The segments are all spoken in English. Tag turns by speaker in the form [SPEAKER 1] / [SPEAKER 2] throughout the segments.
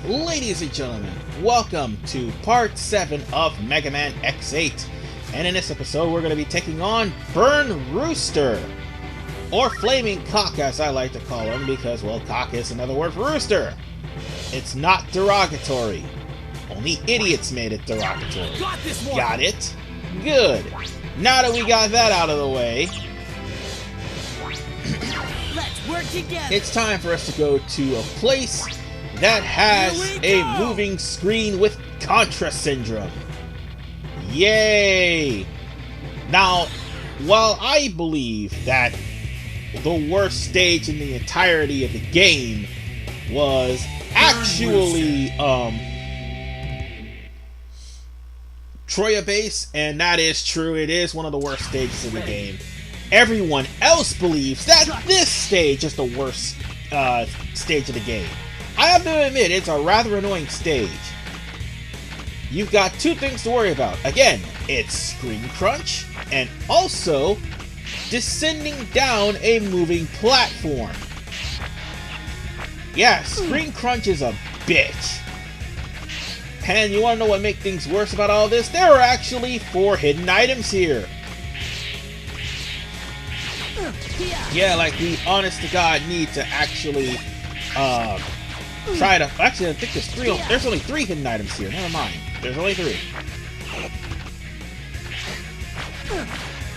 [SPEAKER 1] Ladies and gentlemen, welcome to part 7 of Mega Man X8. And in this episode, we're going to be taking on Burn Rooster. Or Flaming Cock, as I like to call him, because, well, cock is another word for rooster. It's not derogatory. Only idiots made it derogatory. Got it? Good. Now that we got that out of the way,
[SPEAKER 2] let's work together.
[SPEAKER 1] It's time for us to go to a place that has a moving screen with Contra Syndrome. Yay! Now, while I believe that the worst stage in the entirety of the game was actually Troya Base, and that is true, it is one of the worst stages in the game, everyone else believes that this stage is the worst stage of the game. I have to admit, it's a rather annoying stage. You've got two things to worry about. Again, it's screen crunch, and also descending down a moving platform. Yeah, screen crunch is a bitch. And you want to know what makes things worse about all this? There are actually 4 hidden items here. Yeah, like we honest to God need to actually try to... Actually, I think there's 3. There's only 3 hidden items here. Never mind. There's only 3.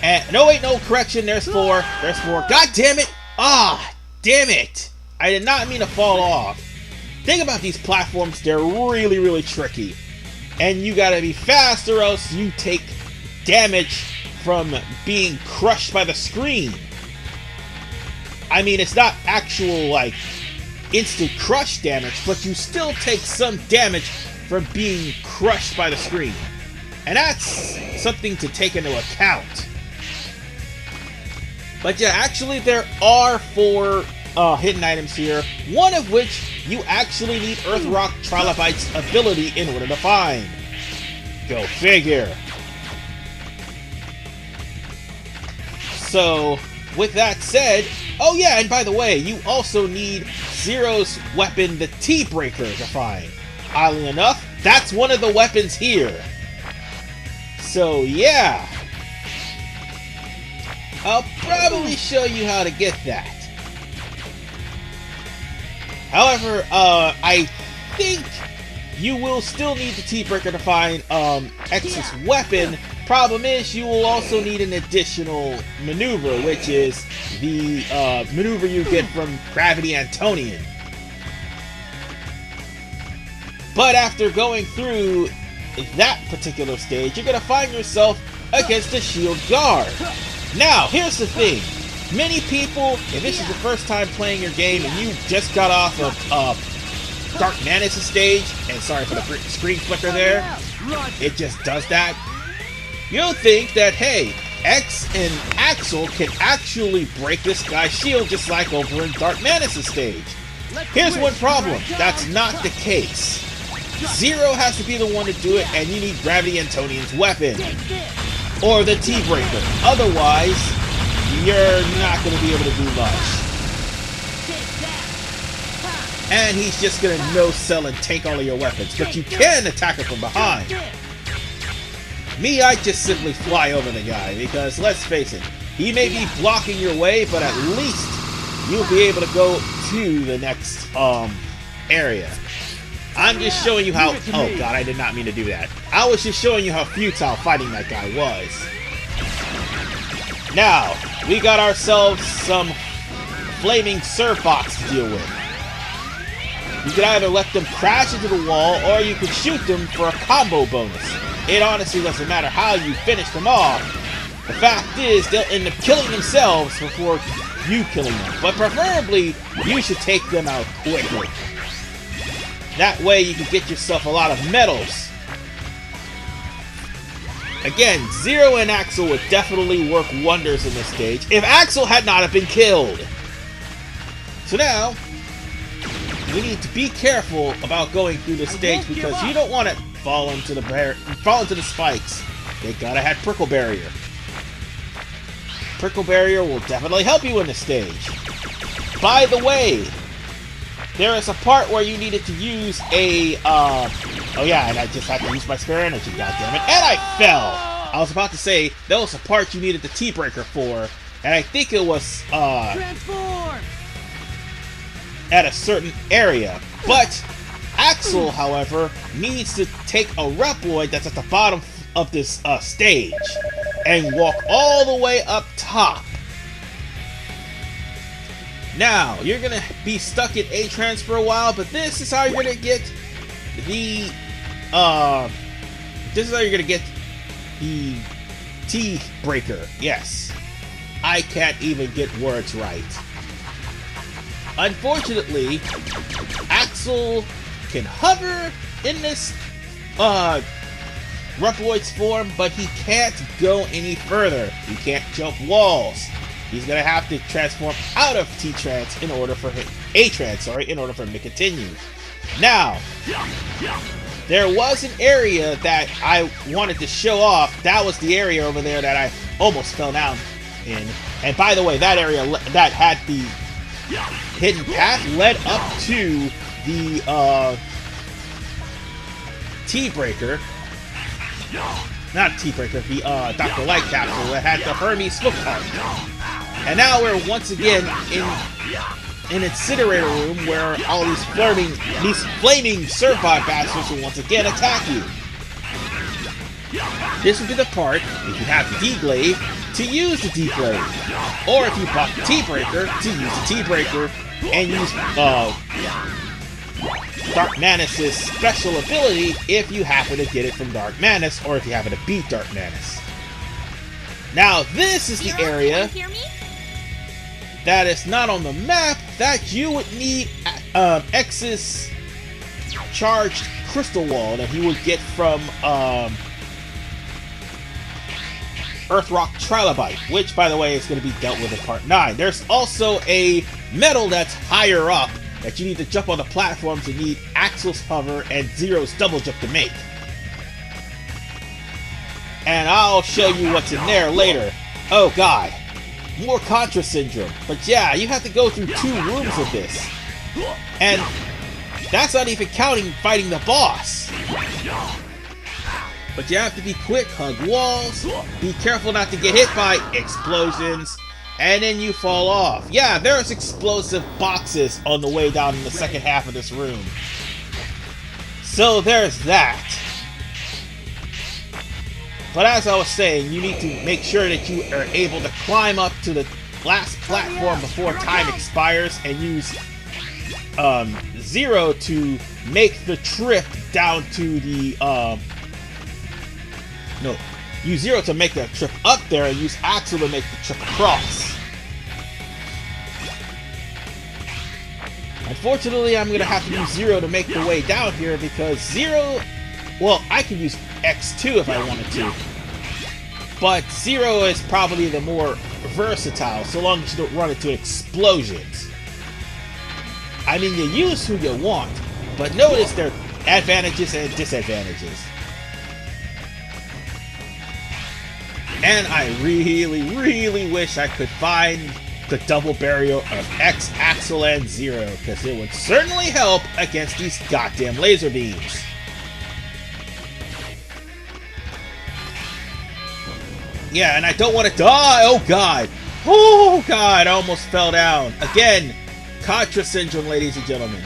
[SPEAKER 1] And no, wait, no, correction. There's 4. There's 4. God damn it! Ah, damn it! I did not mean to fall off. Think about these platforms. They're really, really tricky, and you gotta be fast, or else you take damage from being crushed by the screen. I mean, it's not actual like instant crush damage, but you still take some damage from being crushed by the screen. And that's something to take into account. But yeah, actually there are 4 hidden items here, one of which you actually need Earth Rock Trilobite's ability in order to find. Go figure. So, with that said, oh yeah, and by the way, you also need Zero's weapon, the T-Breaker, to find. Oddly enough, that's one of the weapons here. So yeah, I'll probably show you how to get that. However, I think you will still need the T-Breaker to find X's weapon. Problem is, you will also need an additional maneuver, which is the maneuver you get from Gravity Antonian. But after going through that particular stage, you're going to find yourself against a shield guard. Now, here's the thing. Many people, if this is the first time playing your game and you just got off of Dark Manus' stage, and sorry for the screen flicker there, it just does that, you'll think that, hey, X and Axel can actually break this guy's shield just like over in Dark Manus' stage. Here's one problem, that's not the case. Zero has to be the one to do it, and you need Gravity Antonian's weapon, or the T-Breaker. Otherwise, you're not going to be able to do much. And he's just going to no-sell and take all of your weapons, but you can attack him from behind. Me, I just simply fly over the guy, because let's face it, he may be blocking your way, but at least you'll be able to go to the next area. I'm just showing you how... Oh god, I did not mean to do that. I was just showing you how futile fighting that guy was. Now, we got ourselves some flaming Surfbots to deal with. You can either let them crash into the wall, or you can shoot them for a combo bonus. It honestly doesn't matter how you finish them off. The fact is, they'll end up killing themselves before you killing them. But preferably, you should take them out quickly. That way you can get yourself a lot of medals. Again, Zero and Axel would definitely work wonders in this stage if Axel had not have been killed. So now, we need to be careful about going through this stage because you don't want to fall into the spikes. They gotta have Prickle Barrier. Prickle Barrier will definitely help you in this stage. By the way, there is a part where you needed to use a, oh yeah, and I just had to use my spare energy, goddammit, and I fell! I was about to say, there was a part you needed the T-breaker for, and I think it was,
[SPEAKER 2] Transform!
[SPEAKER 1] at a certain area. But Axel, however, needs to take a Reploid that's at the bottom of this stage and walk all the way up top. Now, you're gonna be stuck in A-Trans for a while, but this is how you're gonna get the T-breaker. Yes. I can't even get words right. Unfortunately, Axel can hover in this Reploid's form, but he can't go any further. He can't jump walls. He's gonna have to transform out of T-Trans in order for him, A-Trans, sorry, in order for him to continue. Now, there was an area that I wanted to show off. That was the area over there that I almost fell down in. And by the way, that area that had the hidden path led up to the T-breaker. Not T-breaker, the Dr. Light capsule that had the Hermes smoke part. And now we're once again in an incinerator room where all these flaming Serpod bastards will once again attack you. This would be the part, if you have the D-Glaive, to use the D-Glaive. Or if you bought the T-breaker, to use the T-breaker and use Dark Manus' special ability if you happen to get it from Dark Manus, or if you happen to beat Dark Manus. Now, this is the area that is not on the map that you would need X's charged crystal wall that he would get from Earthrock Trilobite, which, by the way, is going to be dealt with in Part 9. There's also a metal that's higher up that you need to jump on the platforms you need Axel's hover and Zero's double jump to make. And I'll show you what's in there later. Oh god, more Contra Syndrome. But yeah, you have to go through 2 rooms of this. And that's not even counting fighting the boss. But you have to be quick, hug walls, be careful not to get hit by explosions, and then you fall off. Yeah, there's explosive boxes on the way down in the second half of this room. So there's that. But as I was saying, you need to make sure that you are able to climb up to the last platform before time expires and use Zero to make the trip down to the use Zero to make the trip up there and use Axel to make the trip across. Unfortunately, I'm gonna have to use Zero to make the way down here because Zero, well, I could use X2 if I wanted to, but Zero is probably the more versatile so long as you don't run into explosions. I mean, you use who you want, but notice their advantages and disadvantages. And I really, really wish I could find the double barrier of X, Axel, and Zero, because it would certainly help against these goddamn laser beams. Yeah, and I don't want to die! Oh god! Oh god, I almost fell down. Again, Contra Syndrome, ladies and gentlemen.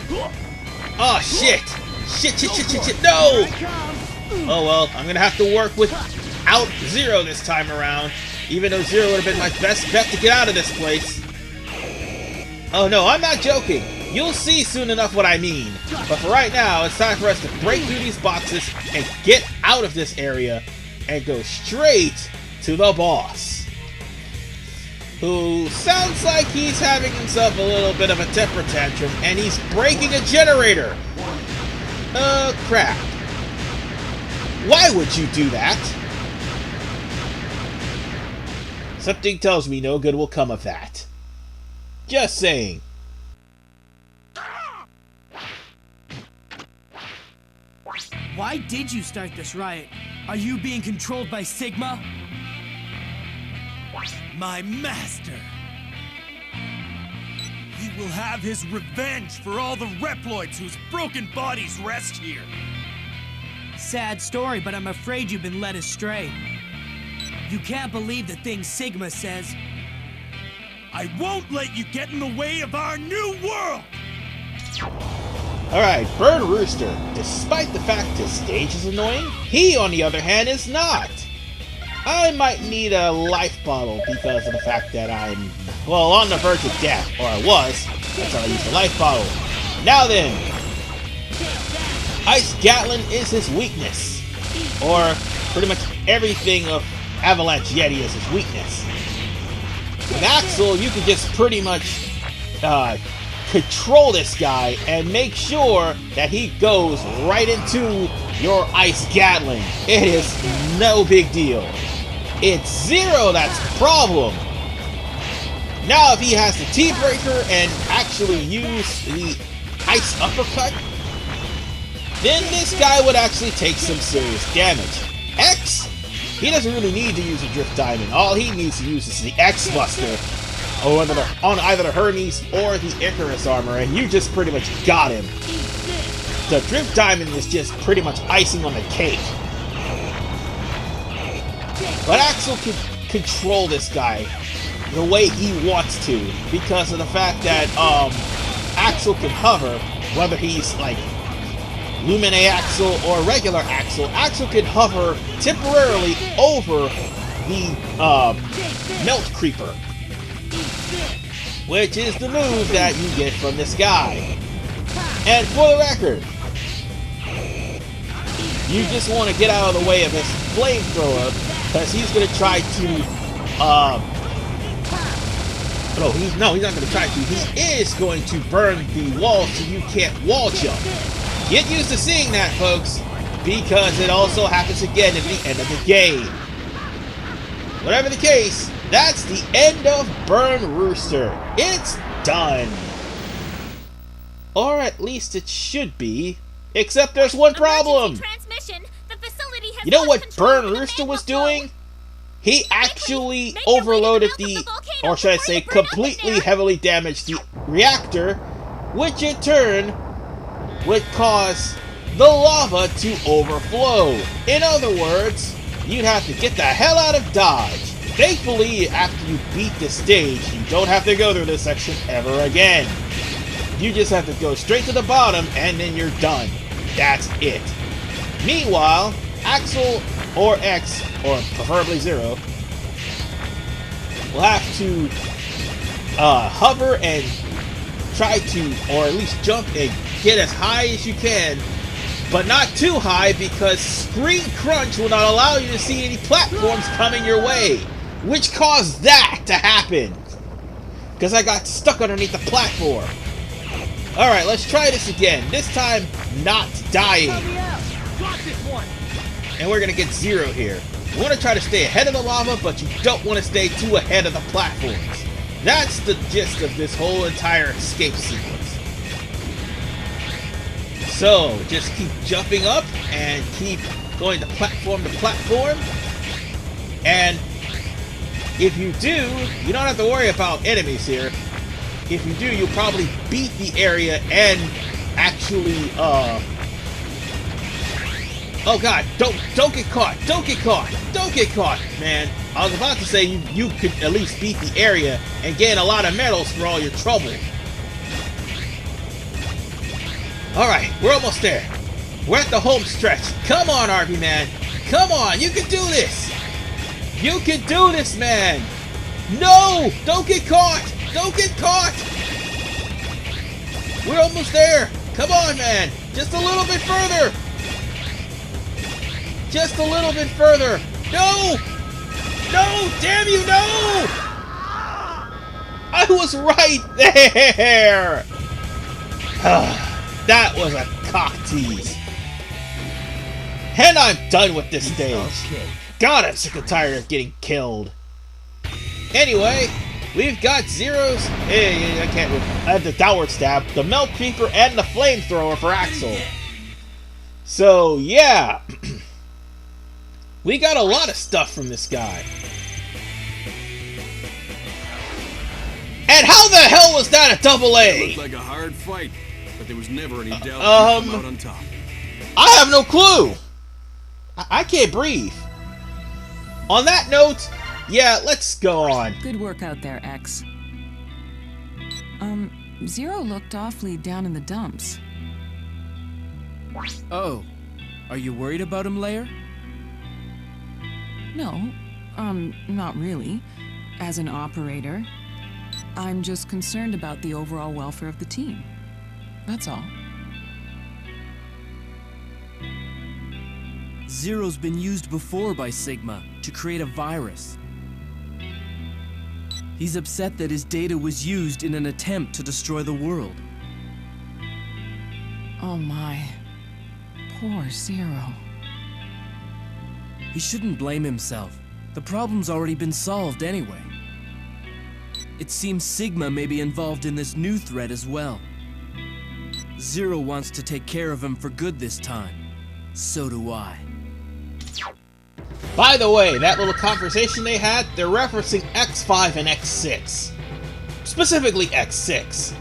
[SPEAKER 1] Oh shit! Shit, no! Oh well, I'm gonna have to work without Zero this time around, even though Zero would have been my best bet to get out of this place. Oh no, I'm not joking. You'll see soon enough what I mean. But for right now, it's time for us to break through these boxes and get out of this area and go straight to the boss, who sounds like he's having himself a little bit of a temper tantrum and he's breaking a generator. Oh crap. Why would you do that? Something tells me no good will come of that. Just saying.
[SPEAKER 2] Why did you start this riot? Are you being controlled by Sigma? My master! You will have his revenge for all the Reploids whose broken bodies rest here. Sad story, but I'm afraid you've been led astray. You can't believe the things Sigma says. I won't let you get in the way of our new world!
[SPEAKER 1] Alright, Burn Rooster. Despite the fact his stage is annoying, he, on the other hand, is not. I might need a life bottle because of the fact that I'm, well, on the verge of death. Or I was. That's how I used the life bottle. Now then, Ice Gatlin is his weakness. Or pretty much everything of Avalanche Yeti is his weakness. With Axel, you can just pretty much control this guy and make sure that he goes right into your Ice Gatling. It is no big deal. It's Zero that's the problem. Now if he has the T-Breaker and actually use the Ice Uppercut, then this guy would actually take some serious damage. X, he doesn't really need to use a Drift Diamond. All he needs to use is the X-Buster on either the Hermes or the Icarus armor, and you just pretty much got him. The Drift Diamond is just pretty much icing on the cake. But Axel can control this guy the way he wants to because of the fact that Axel can hover, whether he's like Lumine Axel or regular Axel. Axel can hover temporarily over the Melt Creeper, which is the move that you get from this guy. And for the record, you just want to get out of the way of his flamethrower, because he's going to try to, he's not going to try to, he is going to burn the wall so you can't wall jump. Get used to seeing that, folks, because it also happens again at the end of the game. Whatever the case, that's the end of Burn Rooster. It's done. Or at least it should be. Except there's one problem. You know what Burn Rooster was doing? He actually overloaded or should I say completely heavily damaged the reactor, which in turn would cause the lava to overflow. In other words, you'd have to get the hell out of Dodge. Thankfully, after you beat the stage, you don't have to go through this section ever again. You just have to go straight to the bottom and then you're done. That's it. Meanwhile, Axel or X, or preferably Zero, will have to hover and try to, or at least jump and get as high as you can, but not too high because Screen Crunch will not allow you to see any platforms coming your way, which caused that to happen, because I got stuck underneath the platform. Alright, let's try this again. This time, not dying. And we're going to get Zero here. You want to try to stay ahead of the lava, but you don't want to stay too ahead of the platforms. That's the gist of this whole entire escape sequence. So, just keep jumping up and keep going to platform, and if you do, you don't have to worry about enemies here. If you do, you'll probably beat the area and actually, oh god, don't get caught, don't get caught, man. I was about to say you could at least beat the area and gain a lot of medals for all your trouble. Alright, we're almost there. We're at the home stretch. Come on, RV man. Come on, you can do this. You can do this, man. No, don't get caught. Don't get caught. We're almost there. Come on, man. Just a little bit further. Just a little bit further. No. No, damn you, no. I was right there. That was a cock tease. And I'm done with this stage. Okay. God, I'm sick and tired of getting killed. Anyway, we've got Zero's... I can't... I have the downward stab, the Melt Creeper, and the Flamethrower for Axel. So, yeah. We got a lot of stuff from this guy. And how the hell was that, a double
[SPEAKER 3] It
[SPEAKER 1] A?
[SPEAKER 3] looked like a hard fight, but there was never any doubt you'd come out on top.
[SPEAKER 1] I have no clue. I can't breathe. On that note, yeah, let's go on.
[SPEAKER 4] Good work out there, X. Zero looked awfully down in the dumps.
[SPEAKER 2] Oh, are you worried about him, Lair?
[SPEAKER 4] No, not really. As an operator, I'm just concerned about the overall welfare of the team. That's all.
[SPEAKER 2] Zero's been used before by Sigma to create a virus. He's upset that his data was used in an attempt to destroy the world.
[SPEAKER 4] Oh my. Poor Zero.
[SPEAKER 2] He shouldn't blame himself. The problem's already been solved anyway. It seems Sigma may be involved in this new threat as well. Zero wants to take care of him for good this time. So do I.
[SPEAKER 1] By the way, that little conversation they had, they're referencing X5 and X6. Specifically X6.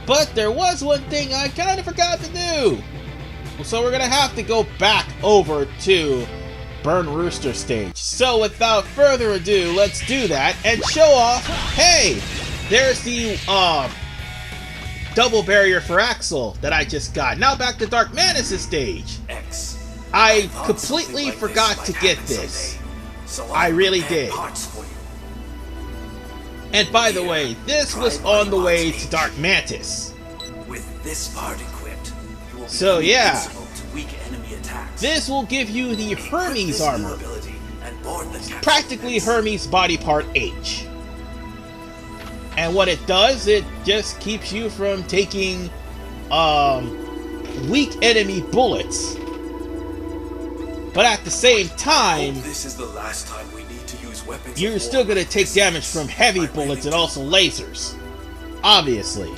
[SPEAKER 1] But there was one thing I kind of forgot to do. So we're going to have to go back over to Burn Rooster stage. So without further ado, let's do that and show off, hey, there's the double barrier for Axel that I just got. Now back to Dark Manus' stage. I completely forgot to get this. I really did. And by the way, this was on the way to Dark Mantis.
[SPEAKER 5] With this part equipped, you will
[SPEAKER 1] so
[SPEAKER 5] be
[SPEAKER 1] yeah,
[SPEAKER 5] invincible to weak enemy attacks.
[SPEAKER 1] This will give you the Hermes armor.
[SPEAKER 5] And board the capsule
[SPEAKER 1] Practically
[SPEAKER 5] next.
[SPEAKER 1] Hermes body part H. And what it does, it just keeps you from taking weak enemy bullets. But at the same time,
[SPEAKER 5] This is the last time we need to use weapons.
[SPEAKER 1] you're still going to take damage from heavy bullets and also lasers. Obviously.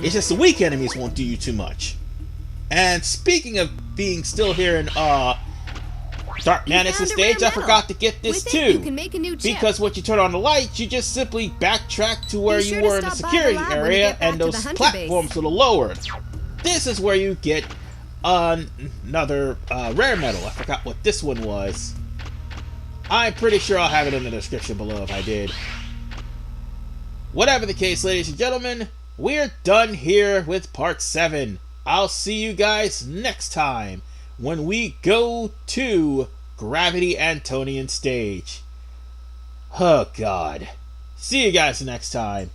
[SPEAKER 1] It's just the weak enemies won't do you too much. And speaking of being still here in Dark Manus' stage, I forgot to get this too.
[SPEAKER 6] You can make a new chip.
[SPEAKER 1] Because once you turn on the lights, you just simply backtrack to where
[SPEAKER 6] Be
[SPEAKER 1] you
[SPEAKER 6] sure to
[SPEAKER 1] were in the
[SPEAKER 6] stop by the
[SPEAKER 1] security
[SPEAKER 6] lab when you
[SPEAKER 1] area
[SPEAKER 6] get back
[SPEAKER 1] and
[SPEAKER 6] to
[SPEAKER 1] those
[SPEAKER 6] the hunter
[SPEAKER 1] platforms will lowered. This is where you get another rare metal. I forgot what this one was. I'm pretty sure I'll have it in the description below if I did. Whatever the case, ladies and gentlemen, we're done here with part 7. I'll see you guys next time when we go to Gravity Antonian stage. Oh god. See you guys next time.